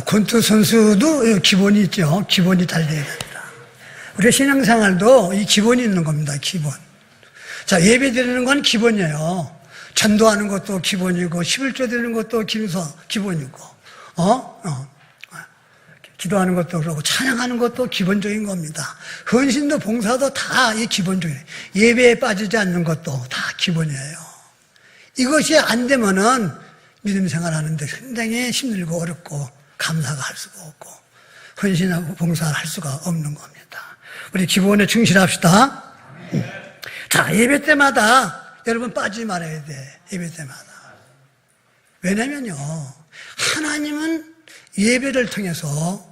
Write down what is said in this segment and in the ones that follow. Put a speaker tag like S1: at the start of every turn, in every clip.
S1: 권투 선수도 기본이 있죠. 기본이 잘 돼야 된다. 우리 신앙생활도 이 기본이 있는 겁니다. 기본. 자, 예배 드리는 건 기본이에요. 전도하는 것도 기본이고, 11조 드리는 것도 기본이고, 기도하는 것도 그러고, 찬양하는 것도 기본적인 겁니다. 헌신도 봉사도 다 이 기본적이에요. 예배에 빠지지 않는 것도 다 기본이에요. 이것이 안 되면은 믿음 생활하는데 굉장히 힘들고 어렵고, 감사가 할 수가 없고, 헌신하고 봉사를 할 수가 없는 겁니다. 우리 기본에 충실합시다. 자, 예배 때마다 여러분 빠지지 말아야 돼. 예배 때마다. 왜냐면요, 하나님은 예배를 통해서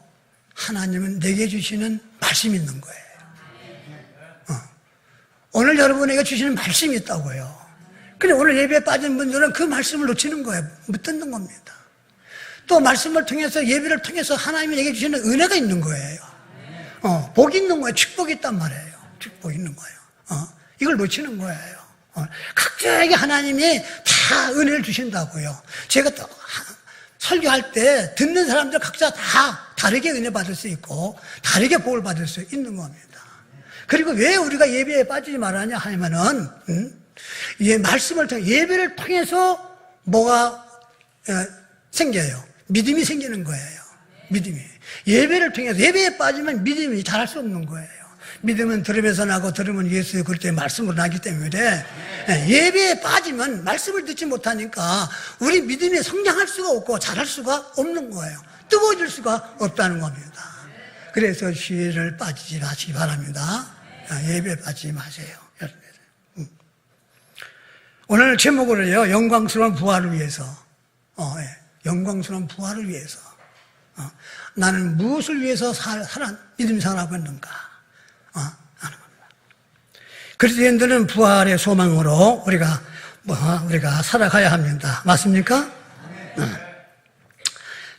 S1: 하나님은 내게 주시는 말씀이 있는 거예요. 오늘 여러분에게 주시는 말씀이 있다고요. 근데 오늘 예배에 빠진 분들은 그 말씀을 놓치는 거예요. 못 듣는 겁니다. 또 말씀을 통해서 예배를 통해서 하나님이 내게 주시는 은혜가 있는 거예요. 복이 있는 거예요. 축복이 있단 말이에요. 축복이 있는 거예요. 이걸 놓치는 거예요. 각자에게 하나님이 다 은혜를 주신다고요. 제가 또 설교할 때 듣는 사람들 각자 다 다르게 은혜 받을 수 있고 다르게 복을 받을 수 있는 겁니다. 그리고 왜 우리가 예배에 빠지지 말아야 하냐면은 말씀을 통해 예배를 통해서 뭐가 생겨요? 믿음이 생기는 거예요. 믿음이. 예배를 통해서 예배에 빠지면 믿음이 잘할 수 없는 거예요. 믿음은 들음에서 나고 들음은 예수의 그리스도의 말씀으로 나기 때문에 예배에 빠지면 말씀을 듣지 못하니까 우리 믿음이 성장할 수가 없고 잘할 수가 없는 거예요. 뜨거워질 수가 없다는 겁니다. 그래서 시를 빠지지 마시기 바랍니다. 예배에 빠지지 마세요. 오늘 제목으로요, 영광스러운 부활을 위해서, 영광스러운 부활을 위해서, 나는 무엇을 위해서 믿음 생활하고 있는가 하는 겁니다. 그리스도인들은 부활의 소망으로 우리가 살아가야 합니다. 맞습니까?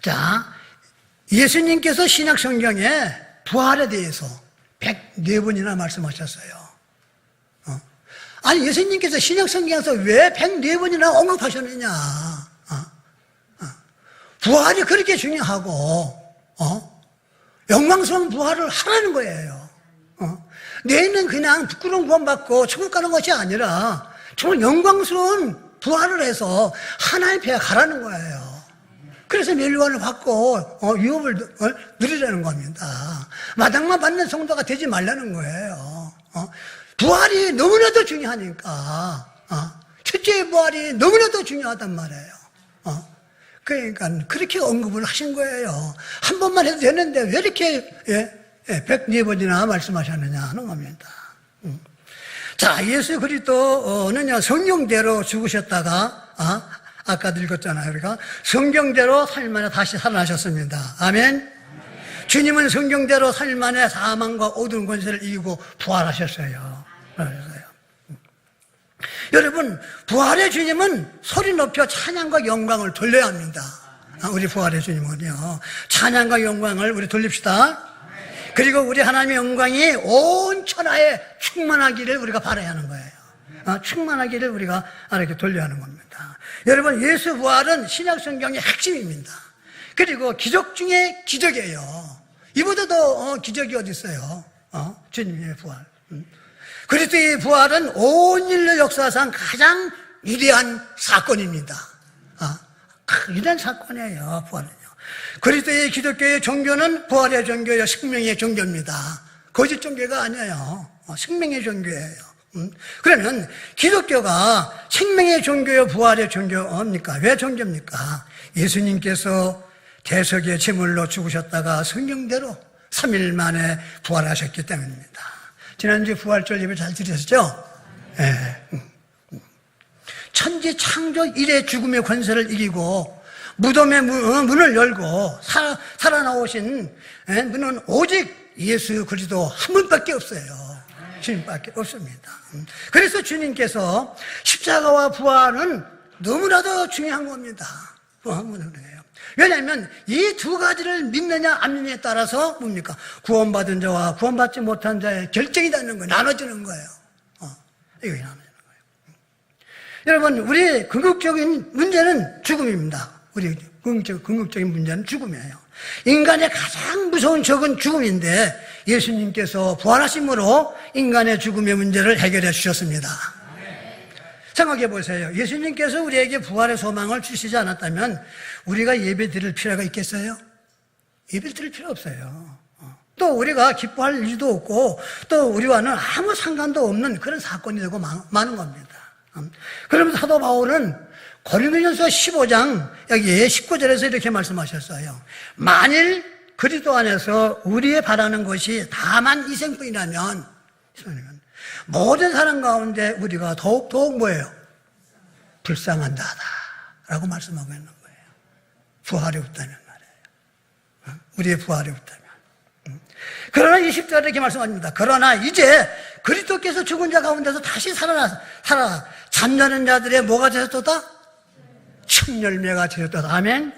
S1: 자, 예수님께서 신약 성경에 부활에 대해서 104번이나 말씀하셨어요. 아니, 예수님께서 신약 성경에서 왜 104번이나 언급하셨느냐? 부활이 그렇게 중요하고, 영광스러운 부활을 하라는 거예요. 내일은 그냥 부끄러운 구원받고 천국 가는 것이 아니라 정말 영광스러운 부활을 해서 하나님 배에 가라는 거예요. 그래서 멸류관을 받고 유업을 누리려는 겁니다. 마당만 받는 성도가 되지 말라는 거예요. 부활이 너무나도 중요하니까 첫째의 부활이 너무나도 중요하단 말이에요. 그러니까 그렇게 언급을 하신 거예요. 한 번만 해도 되는데 왜 이렇게 104번이나 말씀하셨느냐 하는 겁니다. 자, 예수 그리스도는요, 성경대로 죽으셨다가 아까도 읽었잖아요. 그러니까 성경대로 3일 만에 다시 살아나셨습니다. 아멘. 주님은 성경대로 3일 만에 사망과 어두운 권세를 이기고 부활하셨어요. 여러분, 부활의 주님은 소리 높여 찬양과 영광을 돌려야 합니다. 우리 부활의 주님은요, 찬양과 영광을 우리 돌립시다. 그리고 우리 하나님의 영광이 온 천하에 충만하기를 우리가 바라야 하는 거예요. 충만하기를 우리가 이렇게 돌려야 하는 겁니다. 여러분, 예수 부활은 신약 성경의 핵심입니다. 그리고 기적 중에 기적이에요. 이보다 더 기적이 어디 있어요? 주님의 부활. 그리스도의 부활은 온 인류 역사상 가장 위대한 사건입니다. 위대한 사건이에요, 부활은요. 그리스도의 기독교의 종교는 부활의 종교요, 생명의 종교입니다. 거짓 종교가 아니에요. 생명의 종교예요. 그러면 기독교가 생명의 종교요, 부활의 종교입니까? 왜 종교입니까? 예수님께서 대속의 제물로 죽으셨다가 성경대로 3일 만에 부활하셨기 때문입니다. 지난주 부활절 예배 잘 드렸죠? 네. 천지 창조 이래 죽음의 권세를 이기고 무덤의 문을 열고 살아나오신 분은 오직 예수 그리스도 한 분밖에 없어요. 주님밖에 없습니다. 그래서 주님께서 십자가와 부활은 너무나도 중요한 겁니다. 왜냐하면 이 두 가지를 믿느냐 안 믿느냐에 따라서 뭡니까? 구원받은 자와 구원받지 못한 자의 결정이 되는 거예요. 나눠지는 거예요. 이거 나눠지는 거예요. 여러분, 우리 궁극적인 문제는 죽음입니다. 우리 궁극적인 문제는 죽음이에요. 인간의 가장 무서운 적은 죽음인데 예수님께서 부활하심으로 인간의 죽음의 문제를 해결해 주셨습니다. 생각해 보세요. 예수님께서 우리에게 부활의 소망을 주시지 않았다면 우리가 예배 드릴 필요가 있겠어요? 예배 드릴 필요 없어요. 또 우리가 기뻐할 일도 없고 또 우리와는 아무 상관도 없는 그런 사건이 되고 많은 겁니다. 그러면서 사도 바울은 고린도전서 15장 여기 19절에서 이렇게 말씀하셨어요. 만일 그리스도 안에서 우리의 바라는 것이 다만 이생뿐이라면 모든 사람 가운데 우리가 더욱 뭐예요? 불쌍한 자다 라고 말씀하고 있는 거예요. 부활이 없다면 말이에요. 우리의 부활이 없다면. 그러나 20절에 이렇게 말씀합니다. 그러나 이제 그리스도께서 죽은 자 가운데서 다시 살아 잠자는 자들의 뭐가 되셨도다? 첫 열매가 되셨도다. 아멘.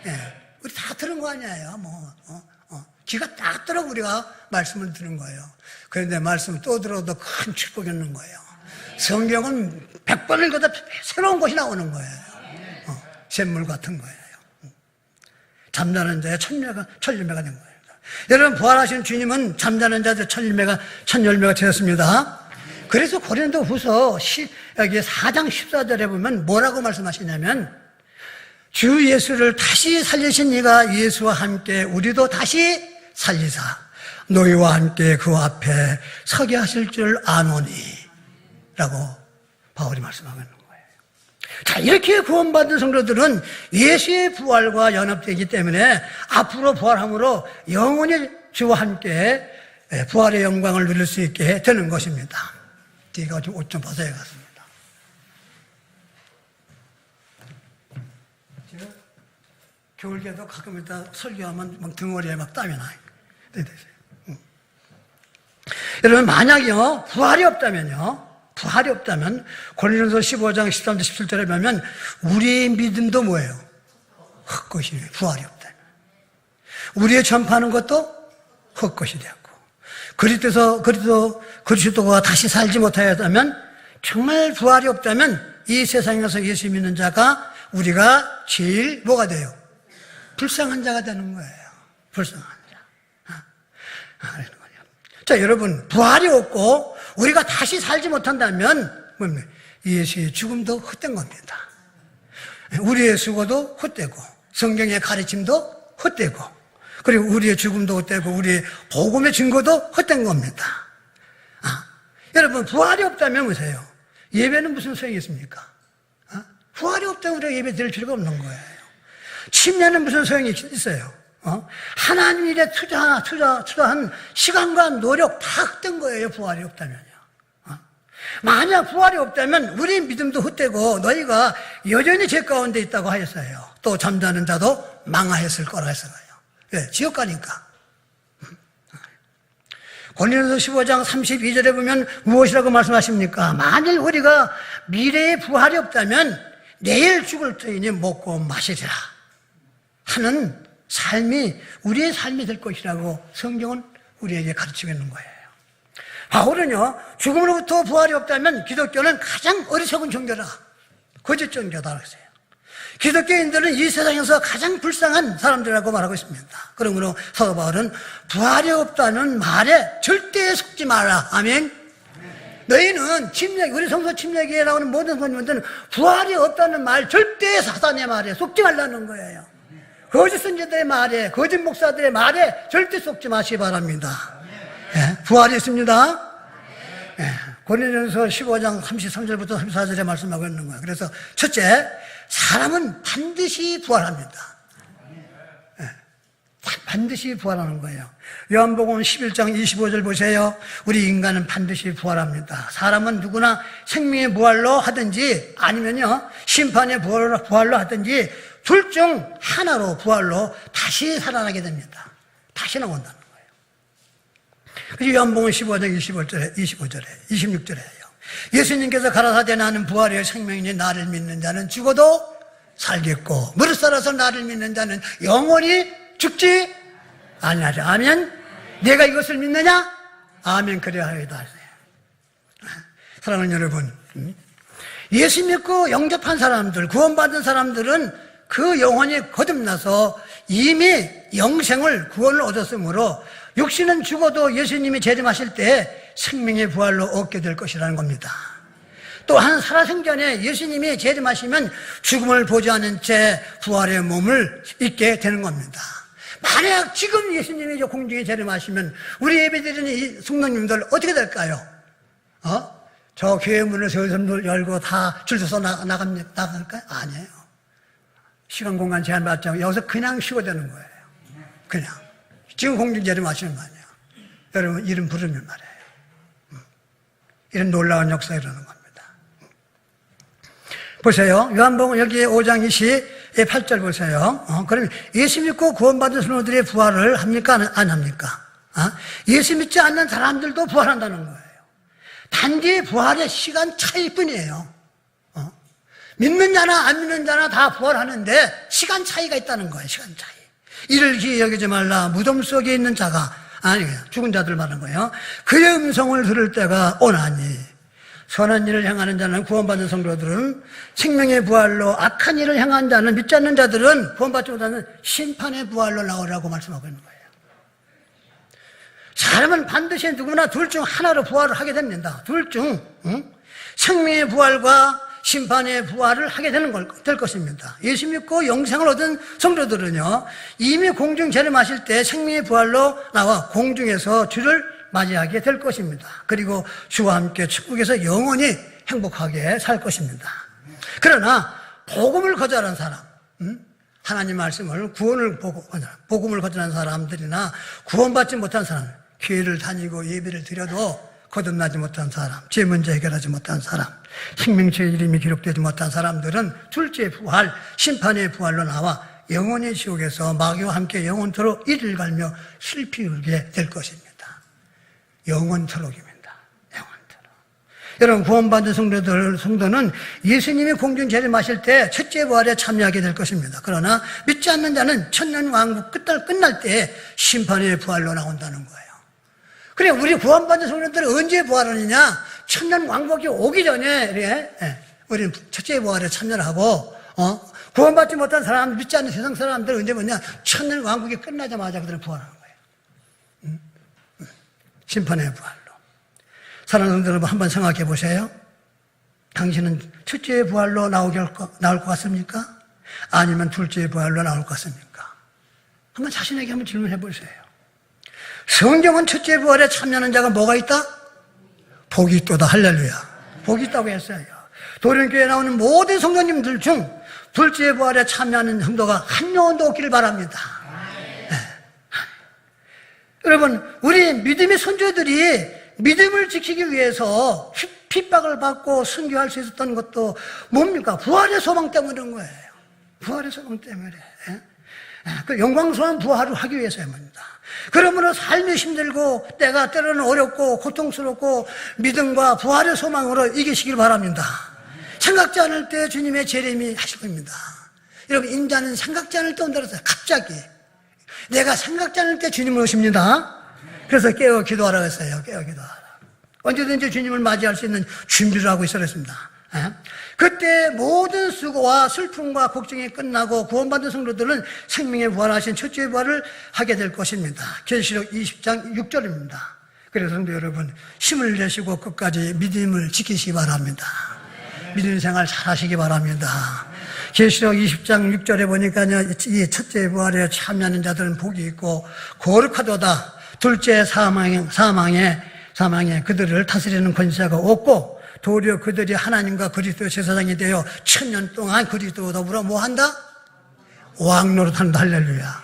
S1: 예. 우리 다 들은 거 아니에요. 귀가 딱 들어 우리가 말씀을 듣는 거예요. 그런데 말씀 또 들어도 큰 축복이 있는 거예요. 성경은 100번 읽어도 새로운 것이 나오는 거예요. 샘물 같은 거예요. 잠자는 자의 첫 열매가 된 거예요. 여러분, 부활하신 주님은 잠자는 자들의 첫 열매가 되었습니다. 그래서 고린도후서 여기 4장 14절에 보면 뭐라고 말씀하시냐면 주 예수를 다시 살리신 이가 예수와 함께 우리도 다시 살리사 너희와 함께 그 앞에 서게 하실 줄 아노니 라고 바울이 말씀하고 있는 거예요. 자, 이렇게 구원받은 성도들은 예수의 부활과 연합되기 때문에 앞으로 부활함으로 영원히 주와 함께 부활의 영광을 누릴 수 있게 되는 것입니다. 제가 좀 옷 좀 벗어야겠습니다. 겨울에도 가끔 있다 설교하면 막 등허리에 막 땀이 나요. 여러분, 만약요, 부활이 없다면, 고린도서 15장 13절 17절에 보면, 우리의 믿음도 뭐예요? 헛것이에요. 부활이 없다면. 우리의 전파하는 것도 헛것이 되었고, 그리스도가 다시 살지 못하였다면, 정말 부활이 없다면, 이 세상에서 예수 믿는 자가 우리가 제일 뭐가 돼요? 불쌍한 자가 되는 거예요. 불쌍한 자. 자, 여러분, 부활이 없고 우리가 다시 살지 못한다면 뭡니까? 예수의 죽음도 헛된 겁니다. 우리의 수고도 헛되고 성경의 가르침도 헛되고 그리고 우리의 죽음도 헛되고 우리의 복음의 증거도 헛된 겁니다. 여러분, 부활이 없다면 보세요. 예배는 무슨 소용이 있습니까? 부활이 없다면 우리가 예배 드릴 필요가 없는 거예요. 침례는 무슨 소용이 있어요? 하나님 일에 투자한 시간과 노력 다 헛된 거예요. 부활이 없다면요. 만약 부활이 없다면 우리 믿음도 헛되고 너희가 여전히 죄 가운데 있다고 하였어요. 또 잠자는 자도 망하였을 거라 했어요. 왜? 지옥 가니까. 고린도서 15장 32절에 보면 무엇이라고 말씀하십니까? 만일 우리가 미래에 부활이 없다면 내일 죽을 터이니 먹고 마시리라 하는 삶이 우리의 삶이 될 것이라고 성경은 우리에게 가르치고 있는 거예요. 바울은요, 죽음으로부터 부활이 없다면 기독교는 가장 어리석은 종교다, 거짓 종교다 그랬어요. 기독교인들은 이 세상에서 가장 불쌍한 사람들이라고 말하고 있습니다. 그러므로 사도 바울은 부활이 없다는 말에 절대 속지 마라. 아멘. 너희는 우리 성서 침례기에 나오는 모든 선생님들은 부활이 없다는 말, 절대 사단의 말에 속지 말라는 거예요. 거짓 선지자들의 말에, 거짓 목사들의 말에 절대 속지 마시기 바랍니다. 예, 부활이 있습니다. 예, 고린도전서 15장 33절부터 34절에 말씀하고 있는 거예요. 그래서 첫째, 사람은 반드시 부활합니다. 예, 반드시 부활하는 거예요. 요한복음 11장 25절 보세요. 우리 인간은 반드시 부활합니다. 사람은 누구나 생명의 부활로 하든지 아니면요 심판의 부활로 하든지 둘 중 하나로 부활로 다시 살아나게 됩니다. 다시 나온다는 거예요. 그래서 요한복음 15장 26절에요. 예수님께서 가라사대 나는 부활의 생명이니 나를 믿는 자는 죽어도 살겠고 무릇 살아서 나를 믿는 자는 영원히 죽지 아니하리라. 아멘. 내가 이것을 믿느냐? 아멘. 그래야하리다. 사랑하는 여러분, 예수 믿고 영접한 사람들, 구원받은 사람들은 그 영혼이 거듭나서 이미 영생을 구원을 얻었으므로 육신은 죽어도 예수님이 재림하실 때 생명의 부활로 얻게 될 것이라는 겁니다. 또한 살아생전에 예수님이 재림하시면 죽음을 보지 않은 채 부활의 몸을 입게 되는 겁니다. 만약 지금 예수님이 공중에 재림하시면 우리 예배드리는 이 성도님들 어떻게 될까요? 저 교회 문을 슬슬 열고 다 줄 서서 나갈까요? 아니에요. 시간 공간 제한 받지 않고 여기서 그냥 쉬고 되는 거예요. 그냥. 지금 공중 재림하시는 거 아니에요. 여러분 이름 부르면 말이에요. 이런 놀라운 역사 일어나는 겁니다. 보세요. 요한복음 여기 5장 28절 보세요. 그럼 예수 믿고 구원받은 성도들의 부활을 합니까? 안 합니까? 예수 믿지 않는 사람들도 부활한다는 거예요. 단지 부활의 시간 차이뿐이에요. 믿는 자나 안 믿는 자나 다 부활하는데 시간 차이가 있다는 거예요. 시간 차이. 이를 기이 여기지 말라. 무덤 속에 있는 자가, 죽은 자들 말하는 거예요. 그의 음성을 들을 때가 오나니 선한 일을 행하는 자는 구원받은 성도들은 생명의 부활로, 악한 일을 행하는 자는, 믿지 않는 자들은 구원받지 못하는 심판의 부활로 나오라고 말씀하고 있는 거예요. 사람은 반드시 누구나 둘 중 하나로 부활을 하게 됩니다. 둘 중 생명의 부활과 심판의 부활을 하게 될 것입니다. 예수 믿고 영생을 얻은 성도들은요, 이미 공중 재림하실 때 생명의 부활로 나와 공중에서 주를 맞이하게 될 것입니다. 그리고 주와 함께 천국에서 영원히 행복하게 살 것입니다. 그러나 복음을 거절한 사람, 하나님 말씀을 복음을 거절한 사람들이나 구원받지 못한 사람, 교회를 다니고 예배를 드려도 거듭나지 못한 사람, 죄 문제 해결하지 못한 사람, 생명수의 이름이 기록되지 못한 사람들은 둘째 부활, 심판의 부활로 나와 영원히 지옥에서 마귀와 함께 영원토록 이를 갈며 슬피 울게 될 것입니다. 영원토록입니다. 영원토록. 여러분, 구원받은 성도는 예수님이 공중 재림하실 때 첫째 부활에 참여하게 될 것입니다. 그러나 믿지 않는 자는 천년왕국 끝날 때 심판의 부활로 나온다는 거예요. 그래, 우리 구원받은 성도들은 언제 부활하느냐? 천년왕국이 오기 전에 우리는 첫째 부활에 참여를 하고, 구원받지 못한 사람, 믿지 않는 세상 사람들은 언제 뭐냐? 천년왕국이 끝나자마자 그들은 부활하는 거예요. 심판의 부활로. 사랑하는 성도 여러분, 한번 생각해 보세요. 당신은 첫째 부활로 나올 것 같습니까? 아니면 둘째 부활로 나올 것 같습니까? 한번 자신에게 한번 질문해 보세요. 성경은 첫째 부활에 참여하는 자가 뭐가 있다? 복이 있도다. 할렐루야. 복이 있다고 했어요. 도련교회에 나오는 모든 성도님들 중 둘째 부활에 참여하는 성도가 한 영혼도 없기를 바랍니다. 네. 여러분, 우리 믿음의 선조들이 믿음을 지키기 위해서 핍박을 받고 순교할 수 있었던 것도 뭡니까? 부활의 소망 때문인 거예요. 부활의 소망 때문에. 그 영광스러운 부활을 하기 위해서입니다. 그러므로 삶이 힘들고 때가 때로는 어렵고 고통스럽고 믿음과 부활의 소망으로 이기시길 바랍니다. 생각지 않을 때 주님의 재림이 하실 겁니다. 여러분, 인자는 생각지 않을 때 온다 그랬어요. 갑자기. 내가 생각지 않을 때 주님을 오십니다. 그래서 깨어 기도하라고 했어요. 깨어 기도하라. 언제든지 주님을 맞이할 수 있는 준비를 하고 있어야 했습니다. 그때 모든 수고와 슬픔과 걱정이 끝나고 구원받은 성도들은 생명의 부활하신 첫째 부활을 하게 될 것입니다. 계시록 20장 6절입니다. 그래서 성도 여러분, 힘을 내시고 끝까지 믿음을 지키시기 바랍니다. 믿음 생활 잘 하시기 바랍니다. 계시록 20장 6절에 보니까요, 이 첫째 부활에 참여하는 자들은 복이 있고 거룩하도다. 둘째 사망에 그들을 다스리는 권세가 없고 도리어 그들이 하나님과 그리스도의 제사장이 되어 천년 동안 그리스도와 더불어 뭐한다? 왕노릇한다. 할렐루야.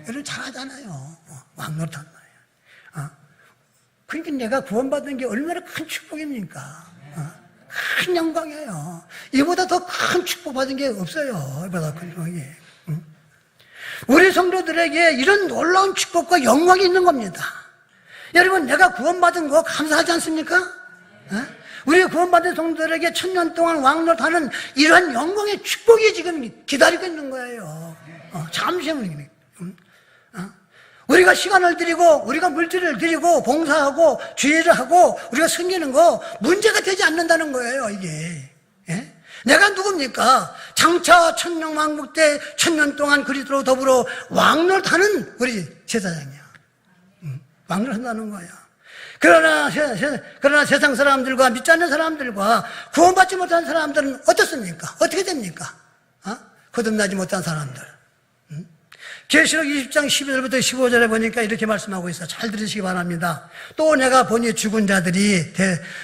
S1: 여러분 잘하잖아요. 왕노릇한다. 그러니까 내가 구원받는 게 얼마나 큰 축복입니까? 큰 영광이에요. 이보다 더 큰 축복 받은 게 없어요. 이보다 큰 영광이. 우리 성도들에게 이런 놀라운 축복과 영광이 있는 겁니다. 여러분, 내가 구원받은 거 감사하지 않습니까? 우리 구원받은 성도들에게 천년 동안 왕노릇하는 이러한 영광의 축복이 지금 기다리고 있는 거예요. 잠시 후에. 우리가 시간을 드리고 우리가 물질을 드리고 봉사하고 주의를 하고 우리가 섬기는 거 문제가 되지 않는다는 거예요, 이게. 내가 누굽니까? 장차 천명왕국 때 1000년 동안 그리스도로 더불어 왕노릇하는 우리 제사장이야. 왕노릇한다는 거야. 그러나 세상 사람들과 믿지 않는 사람들과 구원받지 못한 사람들은 어떻습니까? 어떻게 됩니까? 거듭나지 못한 사람들. 계시록 20장 12절부터 15절에 보니까 이렇게 말씀하고 있어. 잘 들으시기 바랍니다. 또 내가 보니 죽은 자들이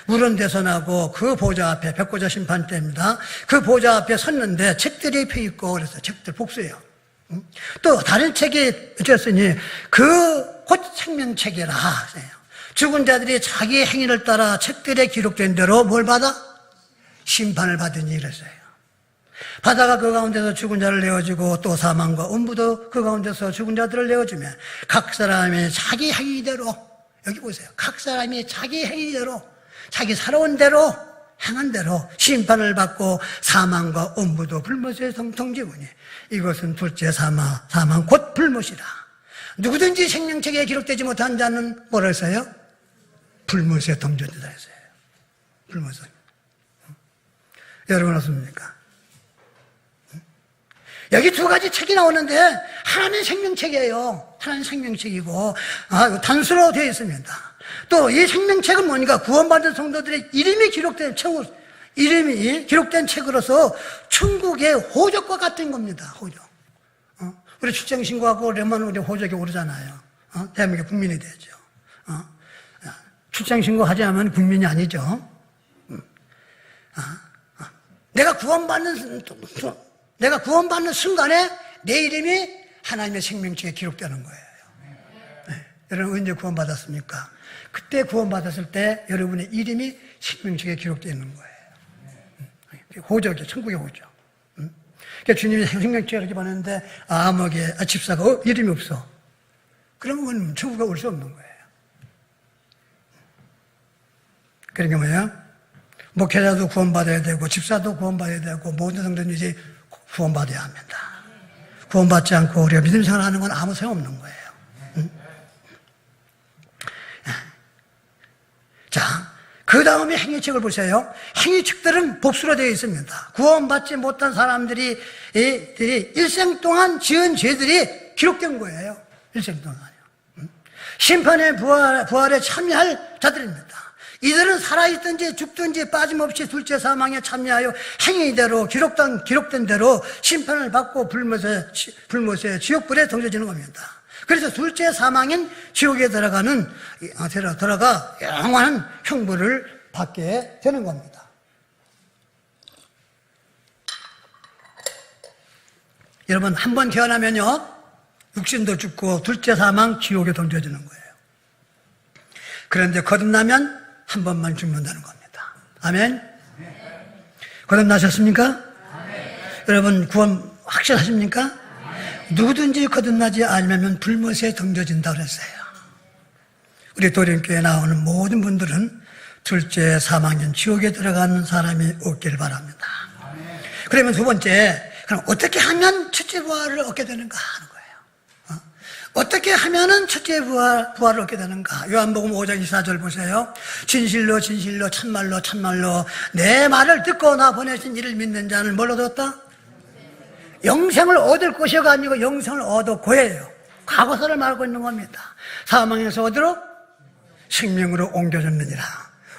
S1: 물은 대선하고 그 보좌 앞에, 백보자 심판 때입니다. 그 보좌 앞에 섰는데 책들이 펴있고 그래서 책들 복수예요. 또 다른 책이 어쨌으니 그 곧 생명책이라. 죽은 자들이 자기 행위를 따라 책들에 기록된 대로 뭘 받아? 심판을 받으니 이랬어요. 바다가 그 가운데서 죽은 자를 내어주고 또 사망과 음부도 그 가운데서 죽은 자들을 내어주며 각 사람이 자기 행위대로, 여기 보세요. 각 사람이 자기 행위대로, 자기 살아온 대로, 행한 대로 심판을 받고 사망과 음부도 불못에 동지우니 이것은 둘째 사망 곧 불못이라. 누구든지 생명책에 기록되지 못한 자는 뭐라 했어요? 불못에 던져진다 했어요. 불못에. 여러분 어떻습니까? 여기 두 가지 책이 나오는데 하나는 생명책이에요. 하나는 생명책이고 단수로 되어 있습니다. 또 이 생명책은 뭐니까 구원받은 성도들의 이름이 기록된 책으로서 천국의 호적과 같은 겁니다. 호적. 우리 출생신고하고 그러면 우리 호적에 오르잖아요. 대한민국 국민이 되죠. 출생신고 하지 않으면 국민이 아니죠. 내가 구원받는 순간에 내 이름이 하나님의 생명책에 기록되는 거예요. 네. 여러분 언제 구원받았습니까? 그때 구원받았을 때 여러분의 이름이 생명책에 기록되어 있는 거예요. 호적이에요. 천국의 호적. 그러니까 주님이 생명책을 이렇게 봤는데 아무개 집사가 이름이 없어. 그러면 천국에 올 수 없는 거예요. 그러니까 뭐예요? 목회자도 구원받아야 되고 집사도 구원받아야 되고 모든 성도들이 구원받아야 합니다. 구원받지 않고 우리가 믿음 생활하는 건 아무 소용없는 거예요. 자, 그 다음에 행위책을 보세요. 행위책들은 복수로 되어 있습니다. 구원받지 못한 사람들이 일생 동안 지은 죄들이 기록된 거예요. 일생 동안요. 심판의 부활에 참여할 자들입니다. 이들은 살아있든지 죽든지 빠짐없이 둘째 사망에 참여하여 행위대로 기록된 대로 심판을 받고 불못에 지옥불에 던져지는 겁니다. 그래서 둘째 사망인 지옥에 들어가 영원한 형벌을 받게 되는 겁니다. 여러분 한 번 태어나면요 육신도 죽고 둘째 사망 지옥에 던져지는 거예요. 그런데 거듭나면 한 번만 죽는다는 겁니다. 아멘. 거듭나셨습니까? 아멘. 여러분 구원 확실하십니까? 아멘. 누구든지 거듭나지 않으면 불못에 던져진다고 그랬어요. 우리 도림교회에 나오는 모든 분들은 둘째 사망인 지옥에 들어가는 사람이 없기를 바랍니다. 아멘. 그러면 두 번째, 그럼 어떻게 하면 첫째 부활을 얻게 되는가 하는 거예요. 어떻게 하면은 첫째 부활을 얻게 되는가? 요한복음 5장 24절 보세요. 진실로 참말로 내 말을 듣고 나 보내신 이를 믿는 자는 뭘 얻었다? 영생을 얻을 것이가 아니고 영생을 얻었고예요. 과거사를 말하고 있는 겁니다. 사망에서 어디로? 생명으로 옮겨졌느니라.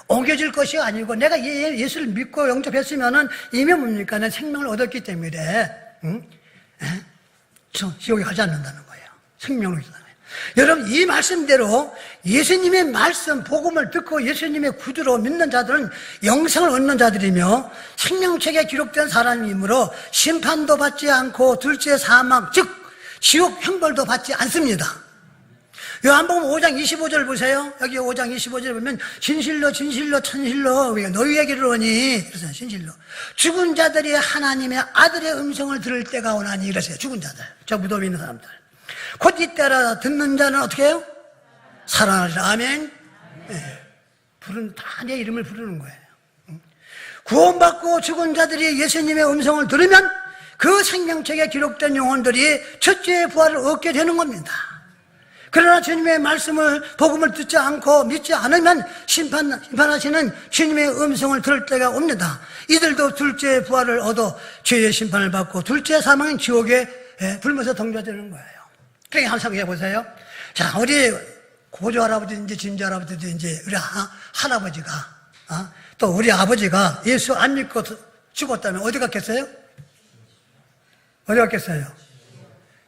S1: 옮겨질 것이 아니고 내가 예수를 믿고 영접했으면은 이미 뭡니까? 내 생명을 얻었기 때문에 지옥에 가지 않는다는 거예요. 생명으로 있잖아요. 여러분 이 말씀대로 예수님의 말씀 복음을 듣고 예수님의 구주로 믿는 자들은 영생을 얻는 자들이며 생명책에 기록된 사람이므로 심판도 받지 않고 둘째 사망 즉 지옥 형벌도 받지 않습니다. 요한복음 5장 25절 보세요. 여기 5장 25절 보면 진실로 천실로 너희에게로 오니 그래서 진실로 죽은 자들이 하나님의 아들의 음성을 들을 때가 오나니 이랬어요. 죽은 자들 저 무덤에 있는 사람들 곧 이때라 듣는 자는 어떻게 해요? 살아나리라. 아멘. 네. 다 내 이름을 부르는 거예요. 구원받고 죽은 자들이 예수님의 음성을 들으면 그 생명책에 기록된 영혼들이 첫째 부활을 얻게 되는 겁니다. 그러나 주님의 말씀을, 복음을 듣지 않고 믿지 않으면 심판하시는 주님의 음성을 들을 때가 옵니다. 이들도 둘째 부활을 얻어 죄의 심판을 받고 둘째 사망인 지옥에 불면서 동조되는 거예요. 그러니까 한번 생각해 보세요. 자, 우리 고조 할아버지인지 진주 할아버지인지 우리 할아버지가 또 우리 아버지가 예수 안 믿고 죽었다면 어디 갔겠어요? 어디 갔겠어요?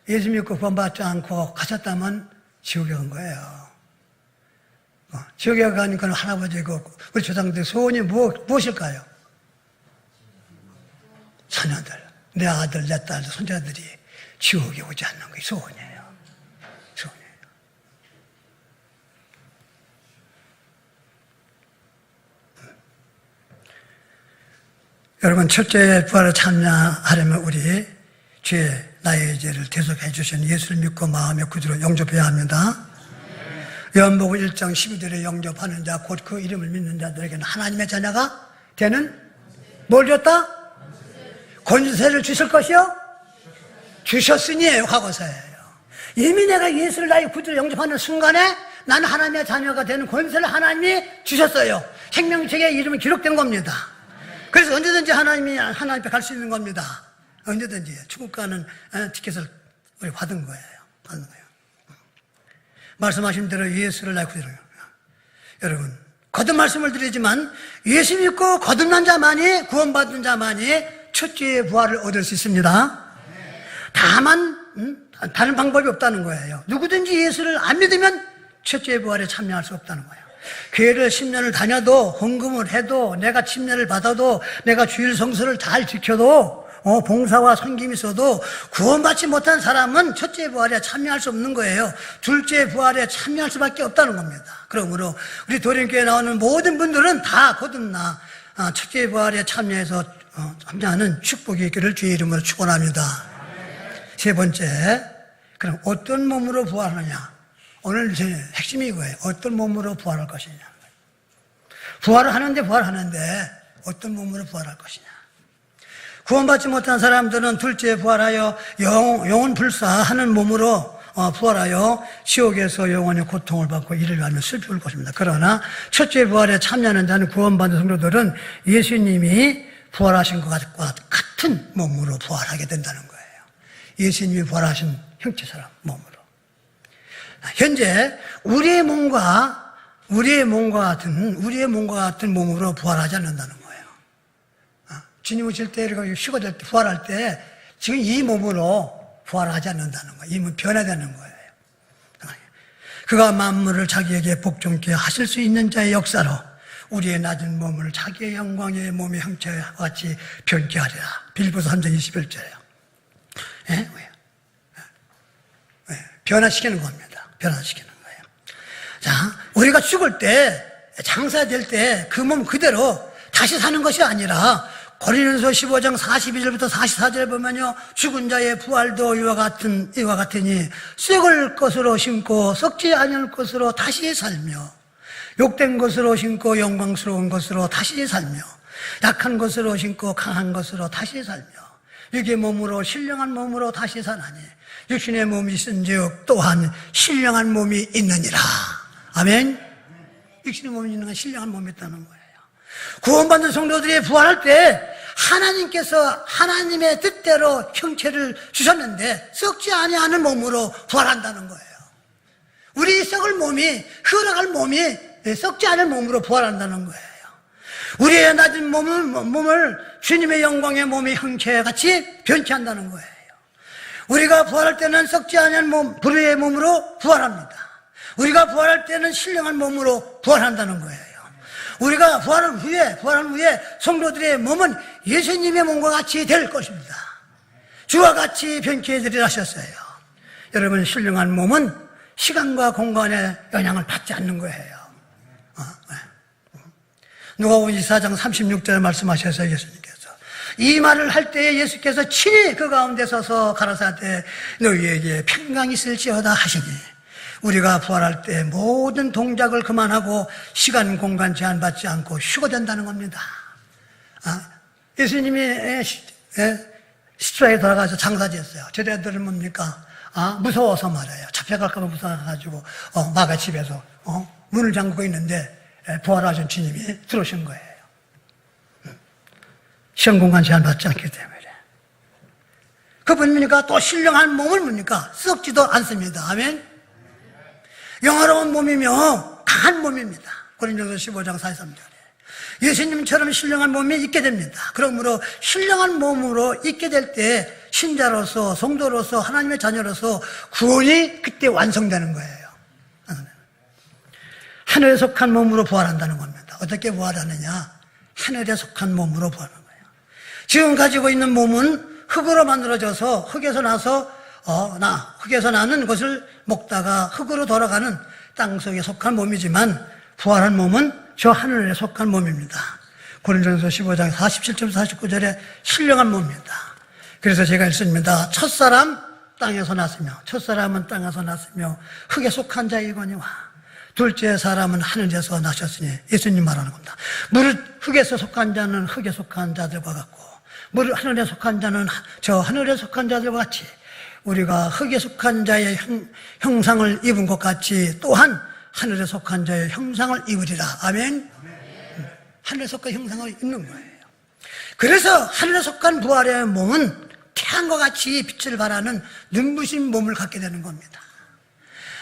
S1: 예수 믿고 구원받지 않고 가셨다면 지옥에 간 거예요. 지옥에 가니까 할아버지고 우리 조상들 소원이 무엇일까요? 자녀들, 내 아들, 내 딸, 손자들이 지옥에 오지 않는 게 소원이에요. 소원이에요. 여러분, 첫째 부활을 참여하려면 우리 죄, 나의 죄를 대속해 주신 예수를 믿고 마음의 구주로 영접해야 합니다. 요한복음 1장 12절에 영접하는 자, 곧 그 이름을 믿는 자들에게는 하나님의 자녀가 되는 뭘 줬다? 권세를 주실 것이요? 주셨으니에요. 과거사예요. 이미 내가 예수를 나의 구주로 영접하는 순간에 나는 하나님의 자녀가 되는 권세를 하나님이 주셨어요. 생명책에 이름이 기록된 겁니다. 그래서 언제든지 하나님 앞에 갈 수 있는 겁니다. 언제든지 천국 가는 티켓을 우리 받은 거예요. 말씀하신 대로 예수를 나의 구주로. 여러분, 거듭 말씀을 드리지만 예수 믿고 거듭난 자만이, 구원받은 자만이 첫째 부활을 얻을 수 있습니다. 다만 다른 방법이 없다는 거예요. 누구든지 예수를 안 믿으면 첫째 부활에 참여할 수 없다는 거예요. 교회를 10년을 다녀도, 헌금을 해도, 내가 침례를 받아도, 내가 주일 성수를 잘 지켜도, 봉사와 섬김이 있어도 구원받지 못한 사람은 첫째 부활에 참여할 수 없는 거예요. 둘째 부활에 참여할 수밖에 없다는 겁니다. 그러므로 우리 도림교회에 나오는 모든 분들은 다 거듭나 첫째 부활에 참여해서 참여하는 축복이 있기를 주의 이름으로 축원합니다. 세 번째, 그럼 어떤 몸으로 부활하느냐? 오늘 핵심이 이거예요. 어떤 몸으로 부활할 것이냐. 부활을 하는데 어떤 몸으로 부활할 것이냐. 구원받지 못한 사람들은 둘째 부활하여 영혼 불사하는 몸으로 부활하여 지옥에서 영원히 고통을 받고 이를 가며 슬플 것입니다. 그러나 첫째 부활에 참여하는 자는, 구원받은 성도들은 예수님이 부활하신 것과 같은 몸으로 부활하게 된다는 거예요. 예수님이 부활하신 형체처럼 몸으로. 현재 우리의 몸과 같은 몸으로 부활하지 않는다는 거예요. 주님 오실 때, 휴거될 때, 부활할 때 지금 이 몸으로 부활하지 않는다는 거예요. 이 몸이 변화되는 거예요. 그가 만물을 자기에게 복종케 하실 수 있는 자의 역사로 우리의 낮은 몸을 자기의 영광의 몸의 형체와 같이 변케 하리라. 빌보서 3장 21절이에요. 변화시키는 겁니다. 변화시키는 거예요. 자, 우리가 죽을 때, 장사될 때 그 몸 그대로 다시 사는 것이 아니라 고린도서 15장 42절부터 44절에 보면요, 죽은 자의 부활도 이와 같으니 썩을 것으로 심고 썩지 아니할 것으로 다시 살며, 욕된 것으로 심고 영광스러운 것으로 다시 살며, 약한 것으로 심고 강한 것으로 다시 살며, 육의 몸으로 신령한 몸으로 다시 사나니 육신의 몸이 있은즉 또한 신령한 몸이 있느니라. 아멘. 육신의 몸이 있는 건 신령한 몸이 있다는 거예요. 구원받는 성도들이 부활할 때 하나님께서 하나님의 뜻대로 형체를 주셨는데 썩지 아니하는 몸으로 부활한다는 거예요. 우리 썩을 몸이, 흘러갈 몸이 썩지 않은 몸으로 부활한다는 거예요. 우리의 낮은 몸을 주님의 영광의 몸의 형체같이 변치한다는 거예요. 우리가 부활할 때는 썩지 않은 몸, 불의의 몸으로 부활합니다. 우리가 부활할 때는 신령한 몸으로 부활한다는 거예요. 우리가 부활한 후에 성도들의 몸은 예수님의 몸과 같이 될 것입니다. 주와 같이 변케 해드리라 하셨어요. 여러분, 신령한 몸은 시간과 공간의 영향을 받지 않는 거예요. 누가복음 24장 36절에 말씀하셨어요. 예수님께서 이 말을 할 때에 예수께서 친히 그 가운데 서서 가라사대 너희에게 평강이 있을지어다 하시니, 우리가 부활할 때 모든 동작을 그만하고 시간 공간 제한받지 않고 휴거된다는 겁니다. 예수님이 십자가에 돌아가서 장사지었어요. 저희들은 뭡니까? 무서워서 말이에요. 잡혀갈까봐 무서워가지고 마가 집에서 문을 잠그고 있는데 부활하신 주님이 들어오신 거예요. 시험 공간 제한 받지 않기 때문에. 그분이니까 또 신령한 몸을 뭡니까? 썩지도 않습니다. 아멘. 영화로운 몸이며 강한 몸입니다. 고린도서 15장 43절에 예수님처럼 신령한 몸이 있게 됩니다. 그러므로 신령한 몸으로 있게 될 때 신자로서 성도로서 하나님의 자녀로서 구원이 그때 완성되는 거예요. 하늘에 속한 몸으로 부활한다는 겁니다. 어떻게 부활하느냐? 하늘에 속한 몸으로 부활하는 거예요. 지금 가지고 있는 몸은 흙으로 만들어져서 흙에서 나는 것을 먹다가 흙으로 돌아가는 땅속에 속한 몸이지만 부활한 몸은 저 하늘에 속한 몸입니다. 고린도전서 15장 47절 49절에 신령한 몸입니다. 그래서 제가 읽습니다. 첫사람 땅에서 났으며 첫사람은 땅에서 났으며 흙에 속한 자이거니와 둘째 사람은 하늘에서 나셨으니 예수님 말하는 겁니다. 흙에서 속한 자는 흙에 속한 자들과 같고 하늘에 속한 자는 저 하늘에 속한 자들과 같이 우리가 흙에 속한 자의 형상을 입은 것 같이 또한 하늘에 속한 자의 형상을 입으리라. 아멘. 하늘에 속한 형상을 입는 거예요. 그래서 하늘에 속한 부활의 몸은 태양과 같이 빛을 발하는 눈부신 몸을 갖게 되는 겁니다.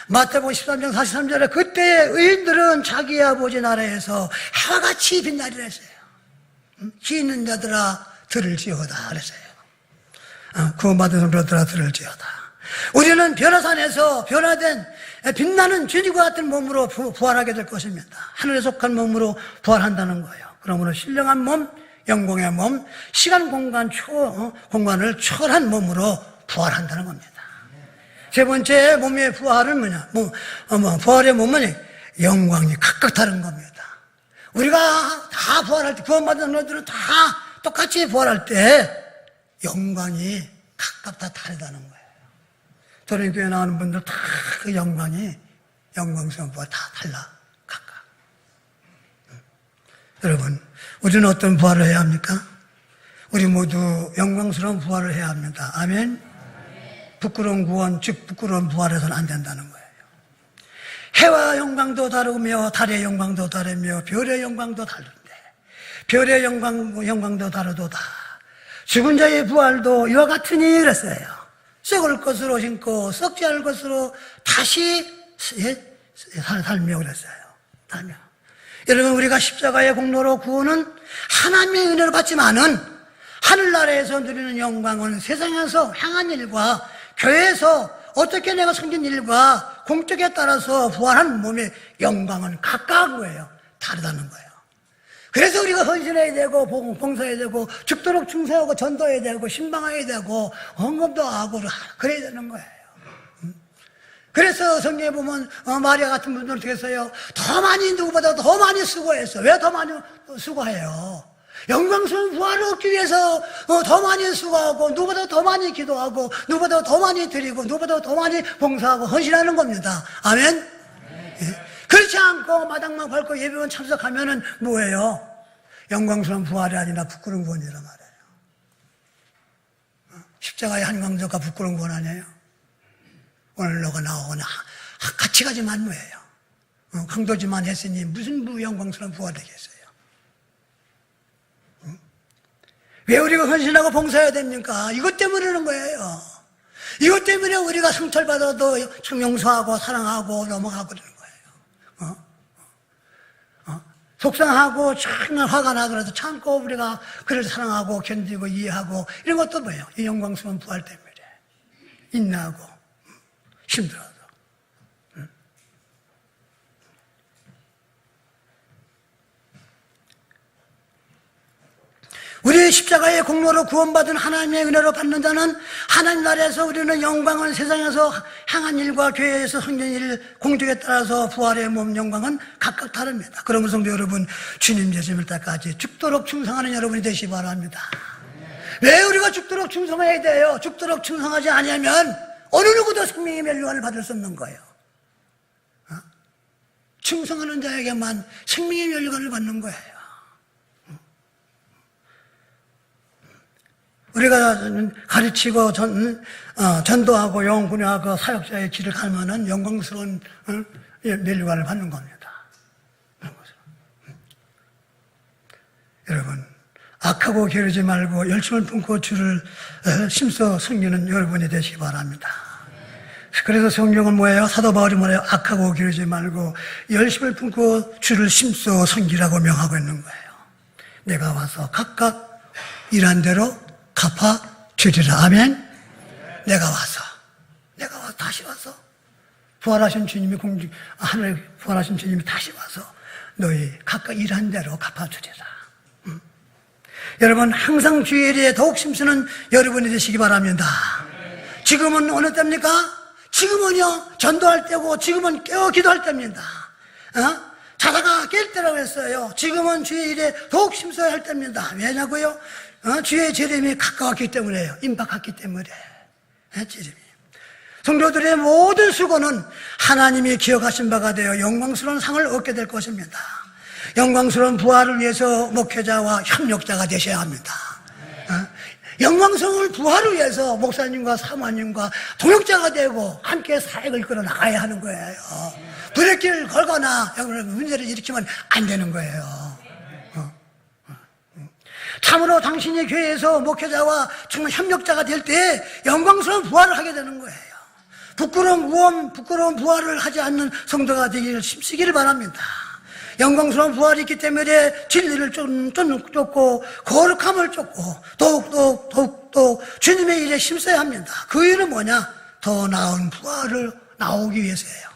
S1: 마태복음 13장 43절에 그때의 의인들은 자기 아버지 나라에서 해와 같이 빛나리라 했어요. 기 있는 자들아 들을지어다 그랬어요. 구원받은 성도들아 들을지어다. 우리는 변화산에서 변화된 빛나는 주님과 같은 몸으로 부활하게 될 것입니다. 하늘에 속한 몸으로 부활한다는 거예요. 그러므로 신령한 몸, 영광의 몸, 시간 공간을 초월한 몸으로 부활한다는 겁니다. 세 번째 몸의 부활은 뭐냐? 부활의 몸은 영광이 각각 다른 겁니다. 우리가 다 부활할 때, 구원받은 너들은 다 똑같이 부활할 때 영광이 각각 다 다르다는 거예요. 저희 교회 나오는 분들 다 그 영광이, 영광스러운 부활 다 달라, 각각. 여러분, 우리는 어떤 부활을 해야 합니까? 우리 모두 영광스러운 부활을 해야 합니다. 아멘? 부끄러운 구원, 즉 부끄러운 부활해서는 안 된다는 거예요. 해와 영광도 다르며 달의 영광도 다르며 별의 영광도 다른데 별의 영광도 다르도다. 죽은 자의 부활도 이와 같으니 그랬어요. 썩을 것으로 신고 썩지 않을 것으로 다시 살며 그랬어요. 살며. 여러분, 우리가 십자가의 공로로 구원은 하나님의 은혜로 받지만은 하늘나라에서 누리는 영광은 세상에서 향한 일과 교회에서 어떻게 내가 섬긴 일과 공적에 따라서 부활한 몸의 영광은 각각인 거예요. 다르다는 거예요. 그래서 우리가 헌신해야 되고 봉사해야 되고 죽도록 충성하고 전도해야 되고 신방해야 되고 헌금도 하고 그래야 되는 거예요. 그래서 성경에 보면 마리아 같은 분들은 어떻게 했어요? 더 많이, 누구보다 더 많이 수고했어. 왜 더 많이 수고해요? 영광스러운 부활을 얻기 위해서 더 많이 수고하고 누구보다 더 많이 기도하고 누구보다 더 많이 드리고 누구보다 더 많이 봉사하고 헌신하는 겁니다. 아멘? 네. 그렇지 않고 마당만 밟고 예배만 참석하면은 뭐예요? 영광스러운 부활이 아니라 부끄러운 구원이란 말이에요. 십자가의 한 강조가 부끄러운 구원 아니에요? 오늘 너가 나오거나 같이 가지만 뭐예요? 강도지만 했으니 무슨 영광스러운 부활이 되겠어요? 왜 우리가 헌신하고 봉사해야 됩니까? 이것 때문에 그러는 거예요. 이것 때문에 우리가 상처받아도 참 용서하고 사랑하고 넘어가고 그러는 거예요. 속상하고 정말 화가 나더라도 참고 우리가 그를 사랑하고 견디고 이해하고 이런 것도 뭐예요? 이 영광스러운 부활 때문에 인내하고 힘들어도. 우리의 십자가의 공로로 구원받은 하나님의 은혜로 받는 자는 하나님 나라에서 우리는 영광은 세상에서 향한 일과 교회에서 섬긴 일, 공적에 따라서 부활의 몸 영광은 각각 다릅니다. 그러면 성도 여러분, 주님 예수님을 때까지 죽도록 충성하는 여러분이 되시기 바랍니다. 왜 우리가 죽도록 충성해야 돼요? 죽도록 충성하지 않으면 어느 누구도 생명의 멸류관을 받을 수 없는 거예요. 충성하는 자에게만 생명의 멸류관을 받는 거예요. 우리가 가르치고 전도하고 영혼군요하고 사역자의 길을 가면은 영광스러운 면류관을 받는 겁니다. 여러분, 악하고 게으르지 말고 열심을 품고 주를 심써 섬기는 여러분이 되시기 바랍니다. 그래서 성경은 뭐예요? 사도 바울이 뭐예요? 악하고 게으르지 말고 열심을 품고 주를 심써 섬기라고 명하고 있는 거예요. 내가 와서 각각 일한 대로 갚아주리라. 아멘. 내가 와서 다시 와서 부활하신 주님이 하늘에 부활하신 주님이 다시 와서 너희 각각 일한 대로 갚아주리라. 여러분, 항상 주일에 더욱 힘쓰는 여러분이 되시기 바랍니다. 지금은 어느 때입니까? 지금은요, 전도할 때고, 지금은 깨어 기도할 때입니다. 자다가 깰 때라고 했어요. 지금은 주일에 더욱 힘써야 할 때입니다. 왜냐고요? 주의 재림이 가까웠기 때문에요. 임박했기 때문에. 재림이. 성도들의 모든 수고는 하나님이 기억하신 바가 되어 영광스러운 상을 얻게 될 것입니다. 영광스러운 부활을 위해서 목회자와 협력자가 되셔야 합니다. 영광스러운 부활을 위해서 목사님과 사모님과 동역자가 되고 함께 사역을 이끌어 나가야 하는 거예요. 브레이크를 걸거나 문제를 일으키면 안 되는 거예요. 참으로 당신이 교회에서 목회자와 정말 협력자가 될 때 영광스러운 부활을 하게 되는 거예요. 부끄러운 부활을 하지 않는 성도가 되기를 힘쓰기를 바랍니다. 영광스러운 부활이 있기 때문에 진리를 쫓고 거룩함을 쫓고 더욱 주님의 일에 힘써야 합니다. 그 일은 뭐냐? 더 나은 부활을 나오기 위해서예요.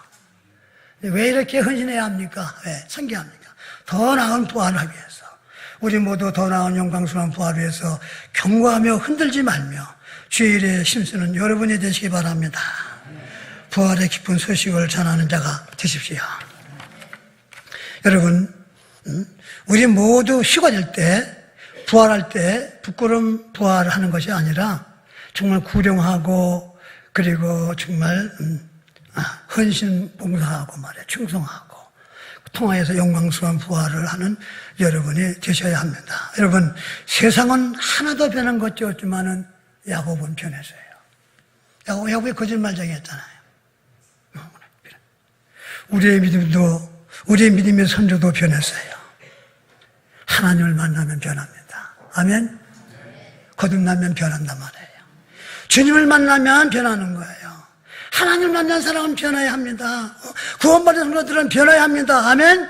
S1: 왜 이렇게 헌신해야 합니까? 왜 선교합니까? 더 나은 부활을 하기 위해서. 우리 모두 더 나은 영광스러운 부활을 위해서 경고하며 흔들지 말며 주일에 힘쓰는 여러분이 되시기 바랍니다. 부활의 기쁜 소식을 전하는 자가 되십시오. 여러분, 우리 모두 휴가될 때, 부활할 때 부끄러운 부활을 하는 것이 아니라 정말 구령하고 그리고 정말 헌신 봉사하고 말이야, 충성하고 통하여서 영광스러운 부활을 하는 여러분이 되셔야 합니다. 여러분, 세상은 하나도 변한 것이 없지만은 야곱은 변했어요. 야곱이 거짓말쟁이였잖아요. 우리의 믿음의 선조도 변했어요. 하나님을 만나면 변합니다. 아멘? 거듭나면 변한단 말이에요. 주님을 만나면 변하는 거예요. 하나님을 만난 사람은 변해야 합니다. 구원받은 성도들은 변해야 합니다. 아멘?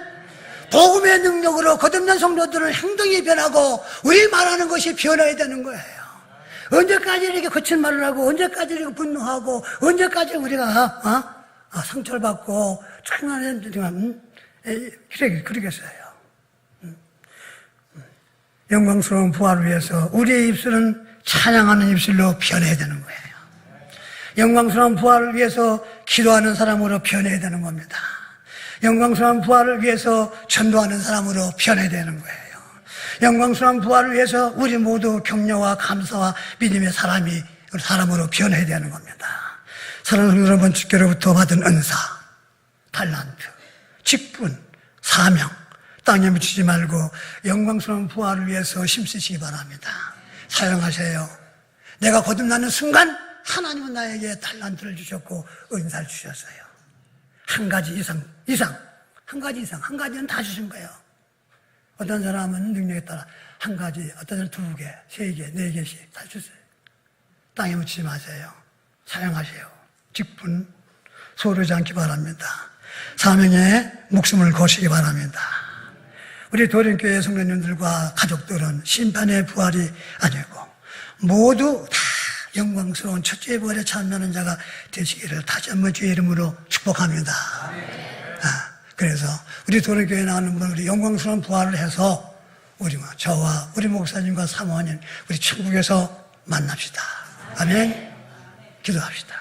S1: 복음의 능력으로 거듭난 성도들은 행동이 변하고 우리 말하는 것이 변해야 되는 거예요. 언제까지 이렇게 거친 말을 하고 언제까지 이렇게 분노하고 언제까지 우리가 상처를 받고 장난하는 그러겠어요. 영광스러운 부활을 위해서 우리의 입술은 찬양하는 입술로 변해야 되는 거예요. 영광스러운 부활을 위해서 기도하는 사람으로 변해야 되는 겁니다. 영광스러운 부활을 위해서 전도하는 사람으로 변해야 되는 거예요. 영광스러운 부활을 위해서 우리 모두 격려와 감사와 믿음의 사람으로 변해야 되는 겁니다. 사랑하는 여러분, 주께로부터 받은 은사, 달란트, 직분, 사명, 땅에 묻히지 말고 영광스러운 부활을 위해서 힘쓰시기 바랍니다. 사용하세요. 내가 거듭나는 순간 하나님은 나에게 달란트를 주셨고 은사를 주셨어요. 한 가지 이상, 한 가지는 다 주신 거예요. 어떤 사람은 능력에 따라 한 가지, 어떤 사람은 2개, 3개, 4개씩 다 주세요. 땅에 묻히지 마세요. 사용하세요. 직분 소르지 않기 바랍니다. 사명에 목숨을 거시기 바랍니다. 우리 도림교회 성도님들과 가족들은 심판의 부활이 아니고 모두 다 영광스러운 첫째 부활에 참여하는 자가 되시기를 다시 한번 주의 이름으로 축복합니다. 그래서 우리 도림교회에 나오는 분, 우리 영광스러운 부활을 해서 저와 우리 목사님과 사모님, 우리 천국에서 만납시다. 아멘. 기도합시다.